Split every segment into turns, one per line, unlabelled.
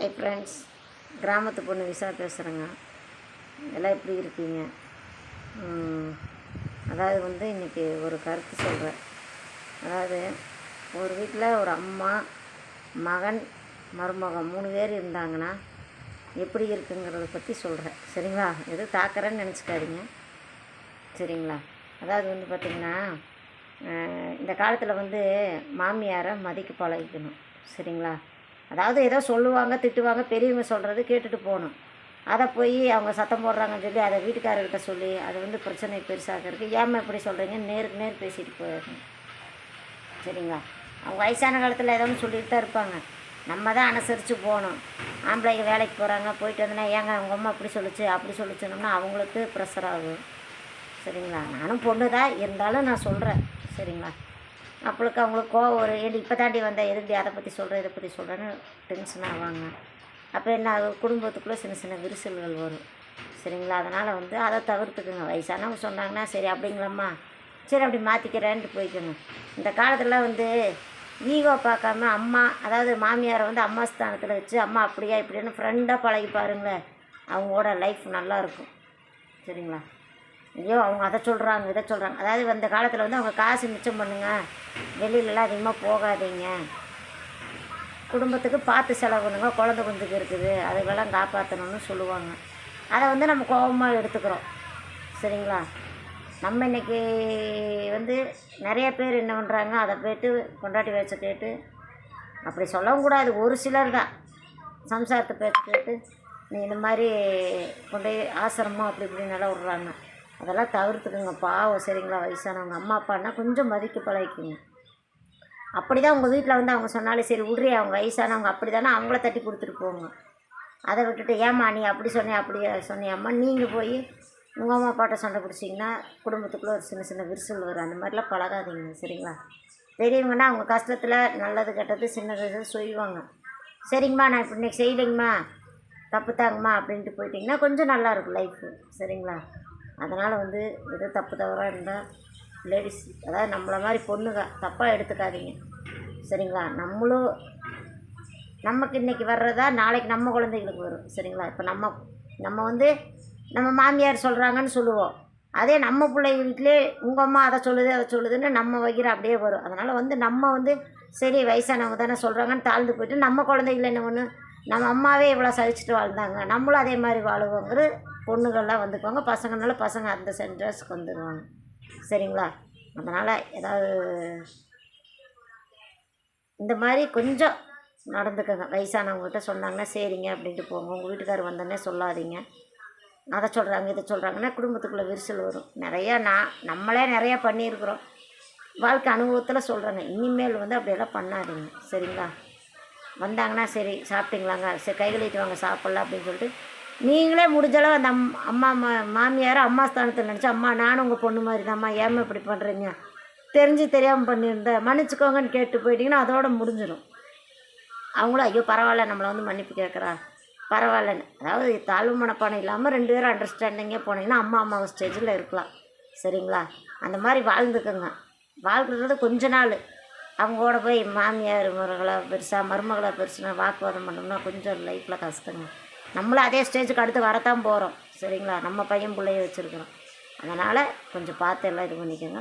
Hi friends, கிராமத்து பொண்ணு visa பேசுகிறேங்க. எல்லாம் எப்படி இருக்கீங்க? அதாவது இன்றைக்கி ஒரு கருத்து சொல்கிறேன். அதாவது ஒரு வீட்டில் ஒரு அம்மா, மகன், மருமகன் 3 பேர் இருந்தாங்கன்னா எப்படி இருக்குங்கிறத பற்றி சொல்கிறேன். சரிங்களா? எதுவும் தாக்குறேன்னு நினச்சிக்காதீங்க. சரிங்களா? அதாவது பார்த்திங்கன்னா, இந்த காலத்தில் மாமியாரை மதிக்க பழகிக்கணும். சரிங்களா? அதாவது ஏதோ சொல்லுவாங்க, திட்டுவாங்க, பெரியவங்க சொல்கிறது கேட்டுட்டு போகணும். அதை போய் அவங்க சத்தம் போடுறாங்கன்னு சொல்லி அதை வீட்டுக்காரர்கிட்ட சொல்லி அது பிரச்சனை பெருசாகிறதுக்கு ஏம்மா இப்படி சொல்கிறீங்க, நேருக்கு நேர் பேசிட்டு போயிடணும். சரிங்களா? அவங்க வயசான காலத்தில் ஏதோ ஒன்று சொல்லிட்டு தான் இருப்பாங்க. நம்ம தான் அனுசரித்து போகணும். ஆம்பளைங்க வேலைக்கு போகிறாங்க, போயிட்டு வந்தோன்னா ஏங்க அவங்க அம்மா அப்படி சொல்லிச்சு அப்படி சொல்லிச்சோன்னா அவங்களுக்கு ப்ரெஷர் ஆகும். சரிங்களா? நானும் பொண்ணு தான், இருந்தாலும் நான் சொல்கிறேன். சரிங்களா? அப்பளுக்கு அவங்களுக்கு கோவம் ஒரு ஏடி இப்போ தாண்டி வந்தால் எதுக்கு அதை பற்றி சொல்கிறேன் இதை பற்றி சொல்கிறேன்னு டென்ஷன் ஆவாங்க. அப்போ என்ன குடும்பத்துக்குள்ளே சின்ன சின்ன விரிசல்கள் வரும். சரிங்களா? அதனால் அதை தவிர்த்துக்குங்க. வயசானவங்க சொன்னாங்கன்னா சரி அப்படிங்களாம்மா, சரி அப்படி மாற்றிக்கிறேன்ட்டு போய்க்கோங்க. இந்த காலத்தில் ஈகோ பார்க்காம அம்மா, அதாவது மாமியாரை அம்மா ஸ்தானத்தில் வச்சு அம்மா அப்படியா இப்படின்னு ஃப்ரெண்டாக பழகி பாருங்களேன், அவங்களோட லைஃப் நல்லாயிருக்கும். சரிங்களா? ஐயோ அவங்க அதை சொல்கிறாங்க இதை சொல்கிறாங்க, அதாவது அந்த காலத்தில் அவங்க காசு மிச்சம் பண்ணுங்கள், வெளியிலலாம் அதிகமாக போகாதீங்க, குடும்பத்துக்கு பார்த்து செலவு பண்ணுங்க, குழந்தை குஞ்சுக்கு இருக்குது அதுக்கெல்லாம் காப்பாற்றணும்னு சொல்லுவாங்க. அதை நம்ம கோபமாக எடுத்துக்கிறோம். சரிங்களா? நம்ம இன்றைக்கி நிறைய பேர் என்ன பண்ணுறாங்க, அதை போய்ட்டு கொண்டாட்டி பேச்சை கேட்டு, அப்படி சொல்லவும் கூடாது, ஒரு சிலர் தான் சம்சாரத்தை பேச்சை கேட்டு நீ இந்த மாதிரி கொண்டு போய் ஆசிரமம் அப்படி இப்படின்னு நல்லா விட்றாங்க. அதெல்லாம் தவிர்த்துக்குங்க, பாவம். சரிங்களா? வயசானவங்க அம்மா அப்பான்னா கொஞ்சம் மதிக்க பழகிக்குங்க. அப்படி தான் உங்கள் வீட்டில் அவங்க சொன்னாலே சரி விட்றி, அவங்க வயசானவங்க அப்படி தானே அவங்கள தட்டி கொடுத்துட்டு போங்க. அதை விட்டுட்டு ஏம்மா நீ அப்படி அப்படி சொன்னியாம்மா நீங்கள் போய் உங்கள் அம்மா அப்பாட்ட சண்டை பிடிச்சிங்கன்னா குடும்பத்துக்குள்ளே ஒரு சின்ன சின்ன விரிசல் வரும். அந்த மாதிரிலாம் பழகாதீங்க. சரிங்களா? பெரியவங்கன்னா அவங்க கஷ்டத்தில் நல்லது கெட்டது சின்னது செய்வாங்க. சரிங்கம்மா நான் இப்போ இன்றைக்கி செய்யலைங்கம்மா, தப்பு தாங்கம்மா அப்படின்ட்டு போயிட்டிங்கன்னா கொஞ்சம் நல்லாயிருக்கும் லைஃபு. சரிங்களா? அதனால் எது தப்பு தவறாக இருந்தால் லேடிஸ், அதாவது நம்மளை மாதிரி பொண்ணுங்க தப்பாக எடுத்துக்காதீங்க. சரிங்களா? நம்மளும் நமக்கு இன்றைக்கி வர்றதா நாளைக்கு நம்ம குழந்தைகளுக்கு வரும். சரிங்களா? இப்போ நம்ம நம்ம மாமியார் சொல்கிறாங்கன்னு சொல்லுவோம், அதே நம்ம பிள்ளைங்க வீட்டிலே உங்கள் அம்மா அதை சொல்லுதுன்னு நம்ம வைக்கிற அப்படியே வரும். அதனால் நம்ம சரி வயசானவங்க தானே சொல்கிறாங்கன்னு தாழ்ந்து போய்ட்டு நம்ம குழந்தைகள் என்ன ஒன்று, நம்ம அம்மாவே இவ்வளோ சகிச்சுட்டு வாழ்ந்தாங்க, நம்மளும் அதே மாதிரி வாழுவோங்கிற பொண்ணுகள்லாம் வந்துக்குவாங்க. பசங்கனால பசங்க அந்த சென்டர்ஸ்க்கு வந்துடுவாங்க. சரிங்களா? அதனால் ஏதாவது இந்த மாதிரி கொஞ்சம் நடந்துக்கங்க. வயசானவங்ககிட்ட சொன்னாங்கன்னா சரிங்க அப்படின்ட்டு போங்க. உங்கள் வீட்டுக்காரர் வந்தோடனே சொல்லாதீங்க, அதை சொல்கிறாங்க இதை சொல்கிறாங்கன்னா குடும்பத்துக்குள்ளே விரிசல் வரும். நம்மளே நிறையா பண்ணியிருக்கிறோம், வாழ்க்கை அனுபவத்தில் சொல்கிறேங்க. இனிமேல் அப்படியெல்லாம் பண்ணாதீங்க. சரிங்களா? வந்தாங்கன்னா சரி சாப்பிட்டீங்களாங்க, சரி கை கழுவிட்டு வாங்க சாப்பிட்லாம் அப்படின்னு சொல்லிட்டு நீங்களே முடிஞ்சளவு அந்த அம்மா மாமியாரை அம்மா ஸ்தானத்தில் நினச்சி, அம்மா நானும் உங்கள் பொண்ணு மாதிரி தான்ம்மா, ஏம்மா இப்படி பண்ணுறீங்க, தெரிஞ்சு தெரியாமல் பண்ணியிருந்தேன் மன்னிச்சிக்கோங்கன்னு கேட்டு போயிட்டிங்கன்னா அதோடு முடிஞ்சிடும். அவங்களும் ஐயோ பரவாயில்ல நம்மளை மன்னிப்பு கேட்குறா பரவாயில்லன்னு, அதாவது தாழ்வு மனப்பானம் இல்லாமல் 2 பேரும் அண்டர்ஸ்டாண்டிங்கே போனீங்கன்னா அம்மா ஸ்டேஜில் இருக்கலாம். சரிங்களா? அந்த மாதிரி வாழ்ந்துக்குங்க. வாழ்கிறது கொஞ்ச நாள். அவங்களோட போய் மாமியார் மருமகளை பெருசுனா வாக்குவாதம் பண்ணோம்னா கொஞ்சம் லைஃப்பில் கஷ்டங்க. நம்மளும் அதே ஸ்டேஜுக்கு அடுத்து வரத்தான் போகிறோம். சரிங்களா? நம்ம பையன் பிள்ளைய வச்சுருக்குறோம். அதனால் கொஞ்சம் பார்த்து எல்லாம் இது பண்ணிக்கோங்க.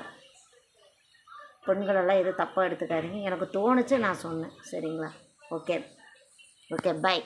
பெண்களெல்லாம் எதுவும் தப்பாக எடுத்துக்காதீங்க. எனக்கு தோணுச்சு நான் சொன்னேன். சரிங்களா? Okay, by.